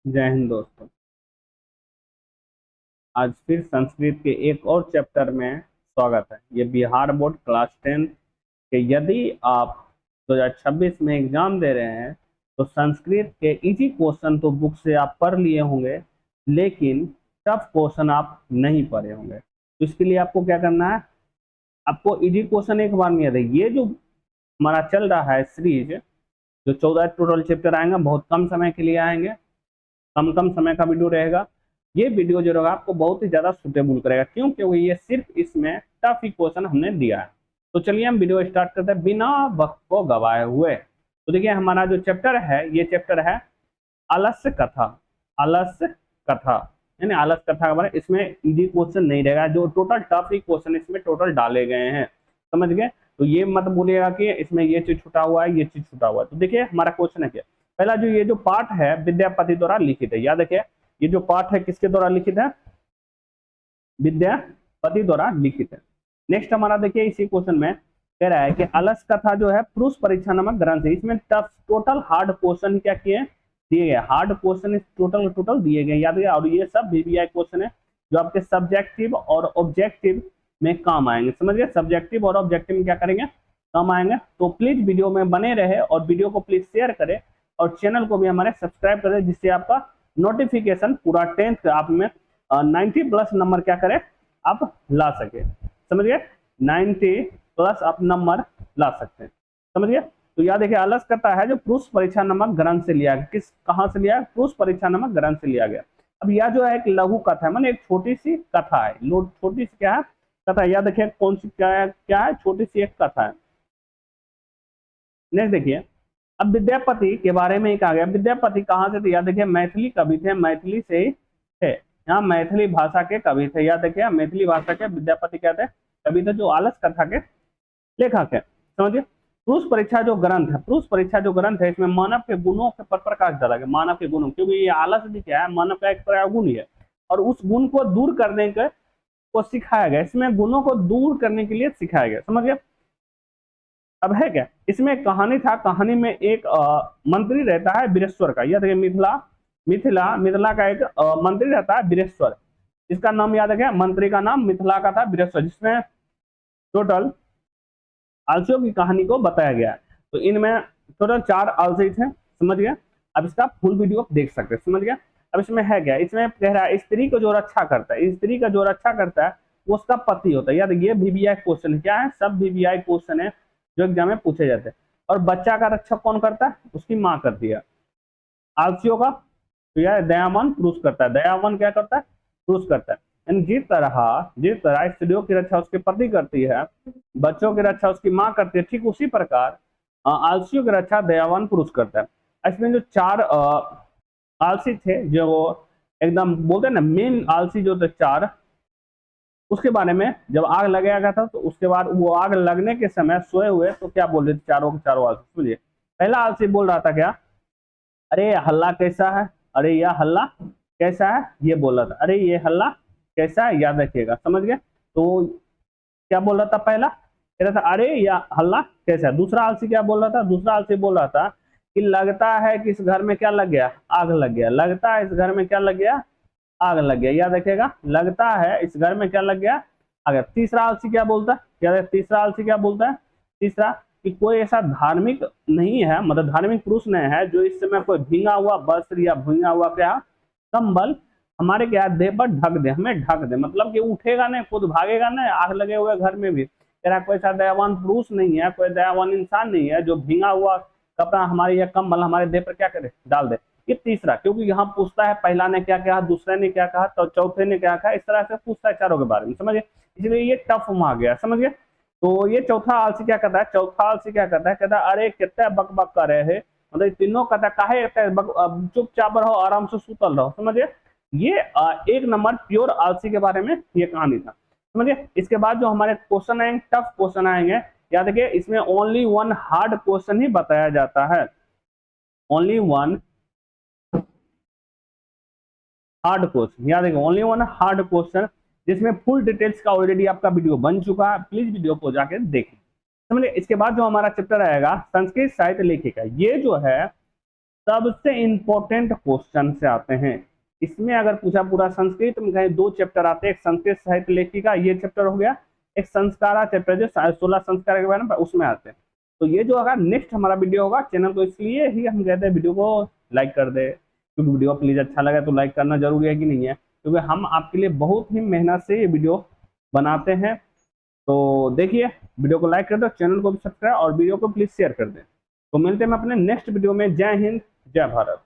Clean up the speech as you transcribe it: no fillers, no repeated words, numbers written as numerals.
जय हिंद दोस्तों। आज फिर संस्कृत के एक और चैप्टर में स्वागत है। ये बिहार बोर्ड क्लास 10 के यदि आप 2026 में एग्जाम दे रहे हैं तो संस्कृत के इजी क्वेश्चन तो बुक से आप पढ़ लिए होंगे, लेकिन टफ क्वेश्चन आप नहीं पढ़े होंगे। तो इसके लिए आपको क्या करना है, आपको इजी क्वेश्चन एक बार में याद है। ये जो हमारा चल रहा है सीरीज, जो 14 टोटल चैप्टर आएंगे, बहुत कम समय के लिए आएंगे, कम कम समय का वीडियो रहेगा। ये वीडियो जो रहेगा आपको बहुत ही ज्यादा सुटेबल करेगा। क्यों? क्योंकि ये सिर्फ इसमें टफ ही क्वेश्चन हमने दिया है। तो चलिए हम वीडियो स्टार्ट करते हैं बिना वक्त को गवाए हुए। तो देखिए हमारा जो चैप्टर है, ये चैप्टर है आलस्य कथा। आलस्य कथा यानी आलस कथा के बारे में। इसमें इजी क्वेश्चन नहीं रहेगा, जो टोटल टफ ही क्वेश्चन इसमें टोटल डाले गए हैं, समझ गए। तो ये मत बोलिएगा कि इसमें ये चीज छुटा हुआ है, ये चीज छुटा हुआ है। तो देखिए हमारा क्वेश्चन है क्या, पहला जो ये जो पाठ है विद्यापति द्वारा लिखित है। याद रखिए ये जो पाठ है किसके द्वारा लिखित है, विद्यापति द्वारा लिखित है। नेक्स्ट हमारा देखिए इसी क्वेश्चन में कह रहा है कि अलस कथा जो है पुरुष परीक्षा नामक ग्रंथ है। इसमें टफ टोटल हार्ड क्वेश्चन क्या किए दिए गए, हार्ड क्वेश्चन टोटल टोटल दिए गए, याद रखिए। और ये सब वीवीआई क्वेश्चन है जो आपके सब्जेक्टिव और ऑब्जेक्टिव में काम आएंगे, समझिए। सब्जेक्टिव और ऑब्जेक्टिव में क्या करेंगे, काम आएंगे। तो प्लीज वीडियो में बने रहे और वीडियो को प्लीज शेयर करें और चैनल को भी हमारे सब्सक्राइब करें, जिससे आपका नोटिफिकेशन पूरा 10th आप में 90 प्लस नंबर क्या करें, आप ला सके, समझ गए। 90 प्लस आप नंबर ला सकते हैं, समझ गए। तो याद देखिए आलस करता है जो पुरुष परीक्षा नामक ग्रंथ से लिया गया। किस कहां से लिया, पुरुष परीक्षा नामक ग्रंथ से लिया गया। अब यह जो है एक लघु कथा है, मतलब एक छोटी सी कथा है। छोटी सी क्या है, कथा। याद देखिए कौन सी क्या है, छोटी सी एक कथा है। नेक्स्ट देखिए, अब विद्यापति के बारे में ही कहा गया। विद्यापति कहाँ से थे, याद देखिए मैथिली कवि थे, मैथिली से ही थे। यहाँ मैथिली भाषा के कवि थे। याद देखिए मैथिली भाषा के विद्यापति क्या थे, कवि थे, जो आलस कथा के लेखक है, समझिए। पुरुष परीक्षा जो ग्रंथ है, पुरुष परीक्षा जो ग्रंथ है, इसमें मानव के गुणों के पर प्रकाश डाला गया। मानव के गुणों, क्योंकि ये आलस भी क्या है, मानव का एक प्रकार गुण ही है, और उस गुण को दूर करने के को सिखाया गया। इसमें गुणों को दूर करने के लिए सिखाया गया, समझिए। अब है क्या, इसमें कहानी था, कहानी में एक मंत्री रहता है बीरेश्वर का। यह देखिए मिथिला का एक मंत्री रहता है बीरेश्वर। इसका नाम याद रखें, मंत्री का नाम मिथिला का था बीरेश्वर, जिसमें टोटल आलसियों की कहानी को बताया गया है। तो इनमें टोटल 4 आलसी थे, समझ गए। अब इसका फुल वीडियो देख सकते हैं, समझ गया। अब इसमें है क्या, इसमें कह रहा है स्त्री को जो रक्षा करता है, स्त्री का जो रक्षा करता है वो उसका पति होता है। यार ये वीवीआई क्वेश्चन क्या है, सब वीवीआई क्वेश्चन है जो एग्जाम में पूछे जाते हैं। और बच्चा का रक्षक कौन करता है, उसकी माँ करती है। आलसियों का तो यार दयावान पुरुष करता है, दयावान क्या करता है, पुरुष करता है। जिस तरह स्त्रियों की रक्षा उसके पति करती है, बच्चों की रक्षा उसकी माँ करती है, ठीक उसी प्रकार आलसियों की रक्षा दयावान पुरुष करता है। इसमें जो 4 आलसी थे, जो एकदम बोलते हैं ना मेन आलसी जो थे 4, उसके बारे में जब आग लगाया गया था तो उसके बाद वो आग लगने के समय सोए हुए तो क्या बोल रहे थे चारों के चारों आलसी, सुनिए। पहला आलसी बोल रहा था क्या, अरे ये हल्ला कैसा है, अरे यह हल्ला कैसा है, ये बोल रहा था, अरे ये हल्ला कैसा है, याद रखिएगा, समझ गए। तो क्या बोल रहा था, पहला कह रहा था अरे यह हल्ला कैसा है। दूसरा आलसी क्या बोल रहा था, दूसरा आलसी बोल रहा था कि लगता है कि इस घर में क्या लग गया, आग लग गया। लगता है इस घर में क्या लग गया, आग लग गया, याद रखिएगा। लगता है इस घर में क्या लग गया, आग। तीसरा आलसी क्या बोलता है, क्या तीसरा आलसी क्या बोलता है, तीसरा कि कोई ऐसा धार्मिक नहीं है, मतलब धार्मिक पुरुष नहीं है जो इस समय कोई भींगा हुआ वस्त्र या भींगा हुआ क्या कंबल हमारे क्या देह पर ढक दे, हमें ढक दे, मतलब कि उठेगा नहीं, खुद भागेगा नहीं, आग लगे हुए घर में भी। तेरा कोई ऐसा दयावान पुरुष नहीं है, कोई दयावान इंसान नहीं है जो भींगा हुआ कपड़ा हमारे या कंबल हमारे देह पर क्या करे, डाल दे। ये तीसरा, क्योंकि यहाँ पूछता है पहला ने क्या कहा, दूसरे ने क्या कहा, तो चौथे ने क्या कहा, इस तरह से पूछता है चारों के बारे में, समझिए। इसलिए ये टफ में आ गया, समझिए। तो ये चौथा आलसी क्या करता है, चौथा आलसी क्या करता है, कहता है अरे कितना बक बक कर रहे हैं, मतलब तीनों कहता है काहे चुपचाप रहो, आराम से सुतल रहो, समझिए। ये 1 नंबर प्योर आलसी के बारे में ये कहानी था, समझिए। इसके बाद जो हमारे क्वेश्चन आएंगे, टफ क्वेश्चन आएंगे, याद रखिए इसमें ओनली 1 हार्ड क्वेश्चन ही बताया जाता है, ओनली 1 हार्ड क्वेश्चन, याद रखिए ओनली 1 हार्ड क्वेश्चन, जिसमें फुल डिटेल्स का ऑलरेडी आपका वीडियो बन चुका है, प्लीज वीडियो को जाके देखें, समझिए। इसके बाद जो हमारा चैप्टर आएगा संस्कृत साहित्य लेखिका, ये जो है सबसे इंपॉर्टेंट क्वेश्चन से आते हैं। इसमें अगर पूछा पूरा संस्कृत में कहीं 2 चैप्टर आते हैं, एक संस्कृत साहित्य लेखिका ये चैप्टर हो गया, एक संस्कारा चैप्टर जो 16 संस्कार के बारे में उसमें आते हैं। तो ये जो अगर नेक्स्ट हमारा वीडियो होगा, चैनल को इसलिए ही हम कहते हैं वीडियो को लाइक कर दे, क्योंकि वीडियो प्लीज अच्छा लगा तो लाइक करना जरूरी है कि नहीं है, क्योंकि हम आपके लिए बहुत ही मेहनत से ये वीडियो बनाते हैं। तो देखिए, वीडियो को लाइक कर दो, चैनल को भी सब्सक्राइब और वीडियो को प्लीज शेयर कर दें। तो मिलते हैं अपने नेक्स्ट वीडियो में। जय हिंद, जय भारत।